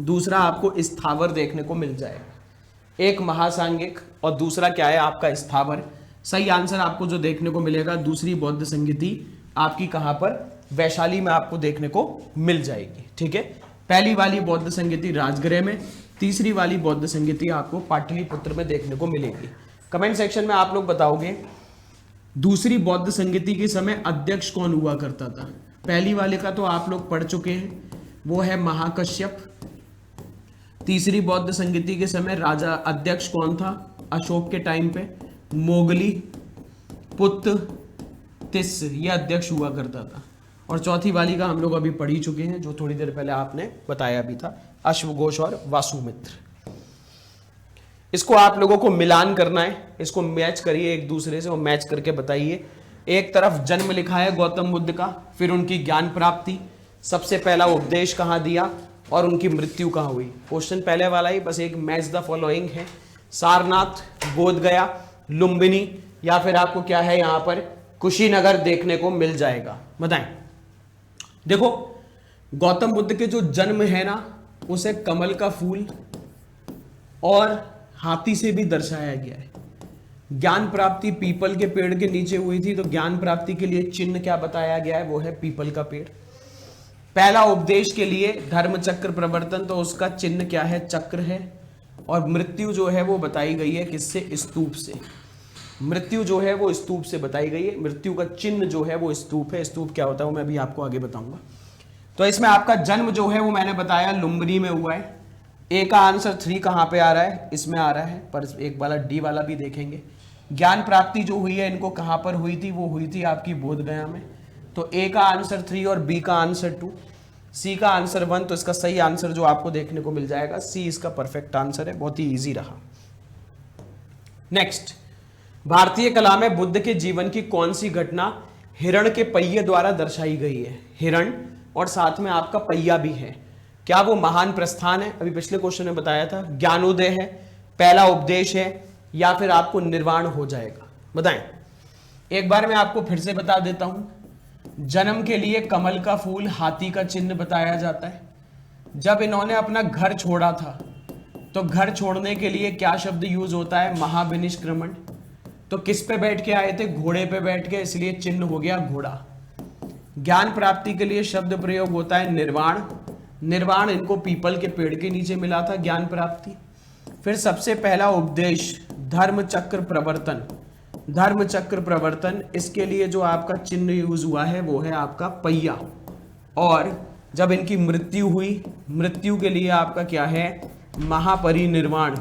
दूसरा आपको स्थावर देखने को मिल जाएगा। एक महासांगिक और दूसरा क्या है आपका स्थावर। सही आंसर आपको जो देखने को मिलेगा दूसरी बौद्ध संगीति आपकी कहां पर, वैशाली में आपको देखने को मिल जाएगी। ठीक है, पहली वाली बौद्ध संगीति राजगृह में, तीसरी वाली बौद्ध संगीति आपको पाटलिपुत्र में देखने को मिलेगी। कमेंट सेक्शन में आप लोग बताओगे दूसरी बौद्ध संगीति के समय अध्यक्ष कौन हुआ करता था। पहली वाले का तो आप लोग पढ़ चुके हैं, वो है महाकश्यप। तीसरी बौद्ध संगीति के समय राजा अध्यक्ष कौन था अशोक के टाइम पे, मोगली पुत्र तिस, ये अध्यक्ष हुआ करता था। और चौथी वाली का हम लोग अभी पढ़ ही चुके हैं, जो थोड़ी देर पहले आपने बताया भी था, अश्वघोष और वासुमित्र। इसको आप लोगों को मिलान करना है, इसको मैच करिए एक दूसरे से और मैच करके बताइए। एक तरफ जन्म लिखा है गौतम बुद्ध का, फिर उनकी ज्ञान प्राप्ति, सबसे पहला उपदेश कहाँ दिया और उनकी मृत्यु कहाँ हुई। क्वेश्चन पहले वाला ही, बस एक मैच द फॉलोइंग है, सारनाथ, बोधगया, लुम्बिनी, या फिर आपको क्या है यहाँ पर कुशीनगर देखने को मिल जाएगा। बताएं। देखो गौतम बुद्ध के जो जन्म है ना, उसे कमल का फूल और हाथी से भी दर्शाया गया है। ज्ञान प्राप्ति पीपल के पेड़ के नीचे हुई थी, तो ज्ञान प्राप्ति के लिए चिन्ह क्या बताया गया है, वो है पीपल का पेड़। पहला उपदेश के लिए धर्म चक्र प्रवर्तन, तो उसका चिन्ह क्या है, चक्र है। और मृत्यु जो है वो बताई गई है किससे, स्तूप से। मृत्यु जो है वो स्तूप से बताई गई है, मृत्यु का चिन्ह जो है वो स्तूप है। स्तूप क्या होता है वो मैं अभी आपको आगे बताऊंगा। तो इसमें आपका जन्म जो है वो मैंने बताया लुम्बिनी में हुआ है। ए का आंसर 3 कहाँ पे आ रहा है, इसमें आ रहा है, पर एक वाला डी वाला भी देखेंगे। ज्ञान प्राप्ति जो हुई है इनको कहाँ पर हुई थी, वो हुई थी आपकी बोधगया में। तो ए का आंसर 3 और बी का आंसर 2, सी का आंसर 1। तो इसका सही आंसर जो आपको देखने को मिल जाएगा सी इसका परफेक्ट आंसर है। बहुत ही ईजी रहा। नेक्स्ट, भारतीय कला में बुद्ध के जीवन की कौन सी घटना हिरण के पहिए द्वारा दर्शाई गई है। हिरण और साथ में आपका पहिया भी है। क्या वो महान प्रस्थान है, अभी पिछले क्वेश्चन में बताया था, ज्ञानोदय है, पहला उपदेश है, या फिर आपको निर्वाण हो जाएगा। बताएं। एक बार मैं आपको फिर से बता देता हूं। जन्म के लिए कमल का फूल, हाथी का चिन्ह बताया जाता है। जब इन्होंने अपना घर छोड़ा था तो घर छोड़ने के लिए क्या शब्द यूज होता है, महाविनिष्क्रमण। तो किस पे बैठ के आए थे, घोड़े पे बैठ के, इसलिए चिन्ह हो गया घोड़ा। ज्ञान प्राप्ति के लिए शब्द प्रयोग होता है निर्वाण। निर्वाण इनको पीपल के पेड़ के नीचे मिला था ज्ञान प्राप्ति। फिर सबसे पहला उपदेश धर्म चक्र प्रवर्तन। धर्म चक्र प्रवर्तन, इसके लिए जो आपका चिन्ह यूज हुआ है वो है आपका पहिया। और जब इनकी मृत्यु हुई, मृत्यु के लिए आपका क्या है, महापरिनिर्वाण।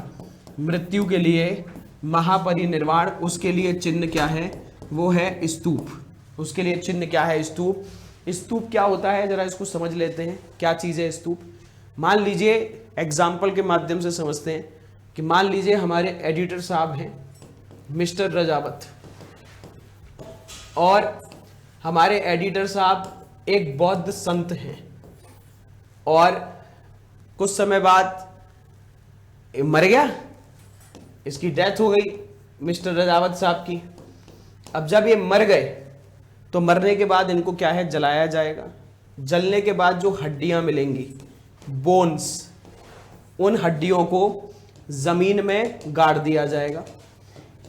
मृत्यु के लिए महापरिनिर्वाण, उसके लिए चिन्ह क्या है, वो है स्तूप। उसके लिए चिन्ह क्या है, स्तूप। स्तूप क्या होता है जरा इसको समझ लेते हैं, क्या चीज है स्तूप। मान लीजिए एग्जाम्पल के माध्यम से समझते हैं कि मान लीजिए हमारे एडिटर साहब हैं मिस्टर रजावत, और हमारे एडिटर साहब एक बौद्ध संत हैं, और कुछ समय बाद मर गया, इसकी डेथ हो गई मिस्टर रजावत साहब की। अब जब ये मर गए तो मरने के बाद इनको क्या है, जलाया जाएगा। जलने के बाद जो हड्डियां मिलेंगी, बोन्स, उन हड्डियों को जमीन में गाड़ दिया जाएगा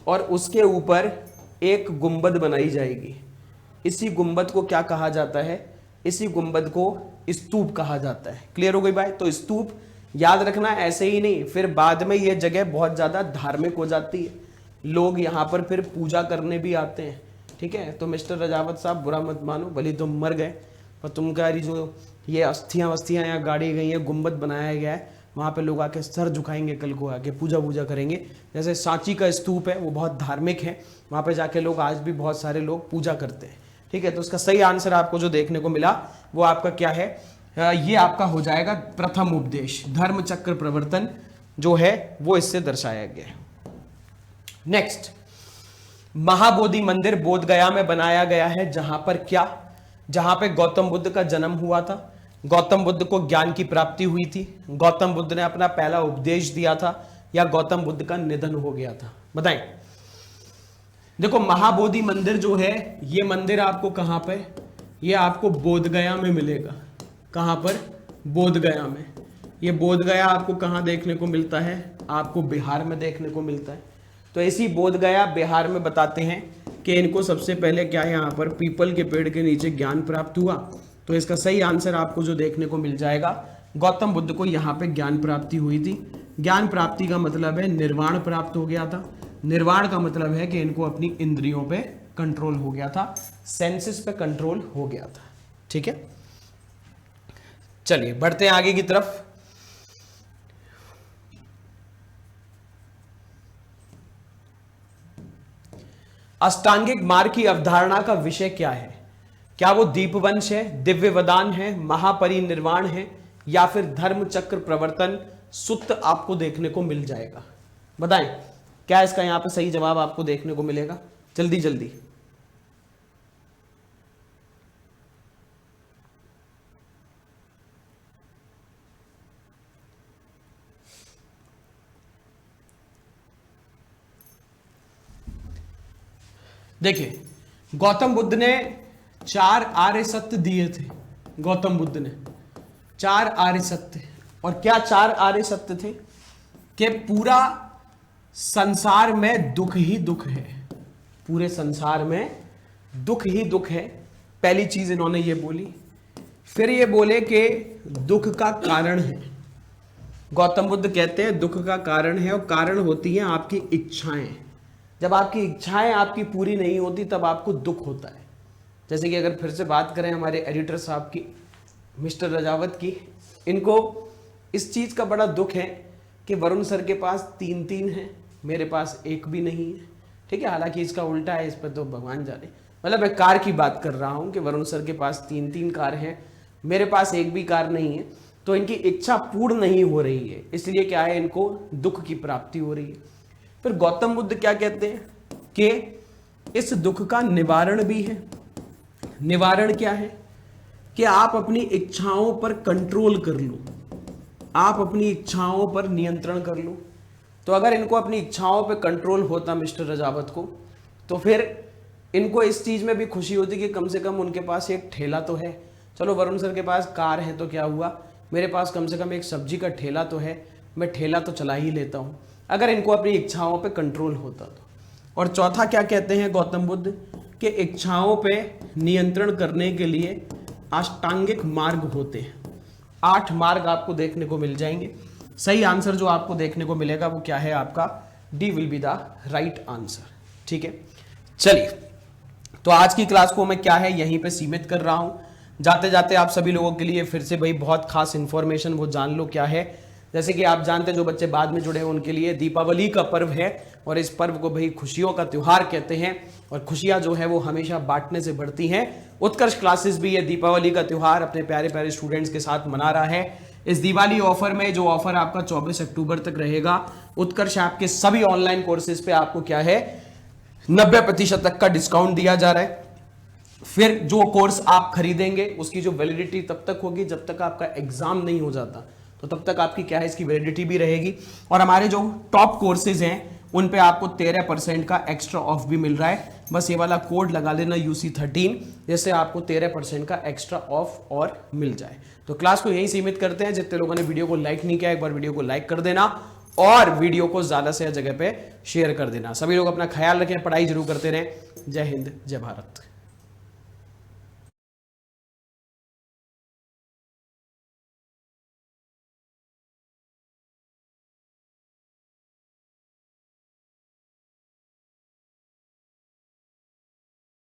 और उसके ऊपर एक गुंबद बनाई जाएगी। इसी गुंबद को क्या कहा जाता है, इसी गुंबद को स्तूप कहा जाता है। क्लियर हो गई बात। तो स्तूप याद रखना, ऐसे ही नहीं, फिर बाद में ये जगह बहुत ज्यादा धार्मिक हो जाती है, लोग यहाँ पर फिर पूजा करने भी आते हैं। ठीक है, तो मिस्टर रजावत साहब बुरा मत मानो, भले तुम मर गए, पर तुमका जो ये अस्थियां यहाँ गाड़ी गई है, गुम्बद बनाया गया है, वहाँ पे लोग आके सर झुकाएंगे, कल को आके पूजा करेंगे। जैसे सांची का स्तूप है वो बहुत धार्मिक है, वहाँ पे जाके लोग आज भी बहुत सारे लोग पूजा करते हैं। ठीक है, तो उसका सही आंसर आपको जो देखने को मिला वो आपका क्या है, ये आपका हो जाएगा प्रथम उपदेश, धर्म चक्र प्रवर्तन जो है वो इससे दर्शाया गया है। नेक्स्ट, महाबोधि मंदिर बोध गया में बनाया गया है, जहां पर क्या, जहां पे गौतम बुद्ध का जन्म हुआ था, गौतम बुद्ध को ज्ञान की प्राप्ति हुई थी, गौतम बुद्ध ने अपना पहला उपदेश दिया था, या गौतम बुद्ध का निधन हो गया था, बताएं। देखो महाबोधि मंदिर जो है, ये मंदिर आपको कहां पे, ये आपको बोध गया में मिलेगा। कहां पर, बोध गया में। ये बोध गया आपको कहां देखने को मिलता है, आपको बिहार में देखने को मिलता है। तो इसी बोध गया बिहार में बताते हैं कि इनको सबसे पहले क्या है, यहाँ पर पीपल के पेड़ के नीचे ज्ञान प्राप्त हुआ। तो इसका सही आंसर आपको जो देखने को मिल जाएगा, गौतम बुद्ध को यहाँ पे ज्ञान प्राप्ति हुई थी। ज्ञान प्राप्ति का मतलब है निर्वाण प्राप्त हो गया था। निर्वाण का मतलब है कि इनको अपनी इंद्रियों पे कंट्रोल हो गया था, सेंसेस पे कंट्रोल हो गया था। ठीक है, चलिए बढ़ते हैं आगे की तरफ। अष्टांगिक मार्ग की अवधारणा का विषय क्या है? क्या वो दीपवंश है, दिव्य वदान है, महापरिनिर्वाण है, या फिर धर्म चक्र प्रवर्तन सुत्त आपको देखने को मिल जाएगा? बताएं, क्या इसका यहां पे सही जवाब आपको देखने को मिलेगा? जल्दी जल्दी। देखिए, गौतम बुद्ध ने 4 आर्य सत्य दिए थे। गौतम बुद्ध ने 4 आर्य सत्य, और क्या 4 आर्य सत्य थे? कि पूरा संसार में दुख ही दुख है, पूरे संसार में दुख ही दुख है, पहली चीज इन्होंने ये बोली। फिर ये बोले कि दुख का कारण है, गौतम बुद्ध कहते हैं दुख का कारण है, और कारण होती है आपकी इच्छाएं। जब आपकी इच्छाएं आपकी पूरी नहीं होती तब आपको दुख होता है। जैसे कि अगर फिर से बात करें हमारे एडिटर साहब की, मिस्टर रजावत की, इनको इस चीज़ का बड़ा दुख है कि वरुण सर के पास 3 है, मेरे पास एक भी नहीं है। ठीक है, हालांकि इसका उल्टा है, इस पर तो भगवान जाने। मतलब मैं कार की बात कर रहा हूँ कि वरुण सर के पास 3 कार हैं, मेरे पास एक भी कार नहीं है। तो इनकी इच्छा पूर्ण नहीं हो रही है, इसलिए क्या है, इनको दुख की प्राप्ति हो रही है। फिर गौतम बुद्ध क्या कहते हैं कि इस दुख का निवारण भी है। निवारण क्या है? कि आप अपनी इच्छाओं पर कंट्रोल कर लो, आप अपनी इच्छाओं पर नियंत्रण कर लो। तो अगर इनको अपनी इच्छाओं पर कंट्रोल होता मिस्टर रजावत को, तो फिर इनको इस चीज में भी खुशी होती कि कम से कम उनके पास एक ठेला तो है। चलो वरुण सर के पास कार है तो क्या हुआ, मेरे पास कम से कम एक सब्जी का ठेला तो है, मैं ठेला तो चला ही लेता हूं, अगर इनको अपनी इच्छाओं पे कंट्रोल होता तो। और चौथा क्या कहते हैं गौतम बुद्ध, कि इच्छाओं पे नियंत्रण करने के लिए अष्टांगिक मार्ग होते हैं। 8 मार्ग आपको देखने को मिल जाएंगे। सही आंसर जो आपको देखने को मिलेगा वो क्या है, आपका D will be the right answer. ठीक है, चलिए तो आज की क्लास को मैं क्या है यहीं पे सीमित कर रहा हूं। जाते जाते आप सभी लोगों के लिए फिर से भाई बहुत खास इंफॉर्मेशन वो जान लो क्या है। जैसे कि आप जानते हैं, जो बच्चे बाद में जुड़े हैं उनके लिए दीपावली का पर्व है, और इस पर्व को भाई खुशियों का त्योहार कहते हैं, और खुशियां जो है वो हमेशा बांटने से बढ़ती हैं। उत्कर्ष क्लासेस भी ये दीपावली का त्योहार अपने प्यारे प्यारे स्टूडेंट्स के साथ मना रहा है। इस दिवाली ऑफर में, जो ऑफर आपका 24 अक्टूबर तक रहेगा, उत्कर्ष आपके सभी ऑनलाइन कोर्सेज पे आपको क्या है 90% तक का डिस्काउंट दिया जा रहा है। फिर जो कोर्स आप खरीदेंगे उसकी जो वैलिडिटी तब तक होगी जब तक आपका एग्जाम नहीं हो जाता, तो तब तक आपकी क्या है इसकी वैलिडिटी भी रहेगी। और हमारे जो टॉप कोर्सेज हैं उन पे आपको 13% का एक्स्ट्रा ऑफ भी मिल रहा है। बस ये वाला कोड लगा लेना UC13, जिससे आपको 13% का एक्स्ट्रा ऑफ और मिल जाए। तो क्लास को यही सीमित करते हैं। जितने लोगों ने वीडियो को लाइक नहीं किया, एक बार वीडियो को लाइक कर देना, और वीडियो को ज्यादा से ज्यादा जगह पे शेयर कर देना। सभी लोग अपना ख्याल रखें, पढ़ाई जरूर करते रहें। जय हिंद, जय भारत।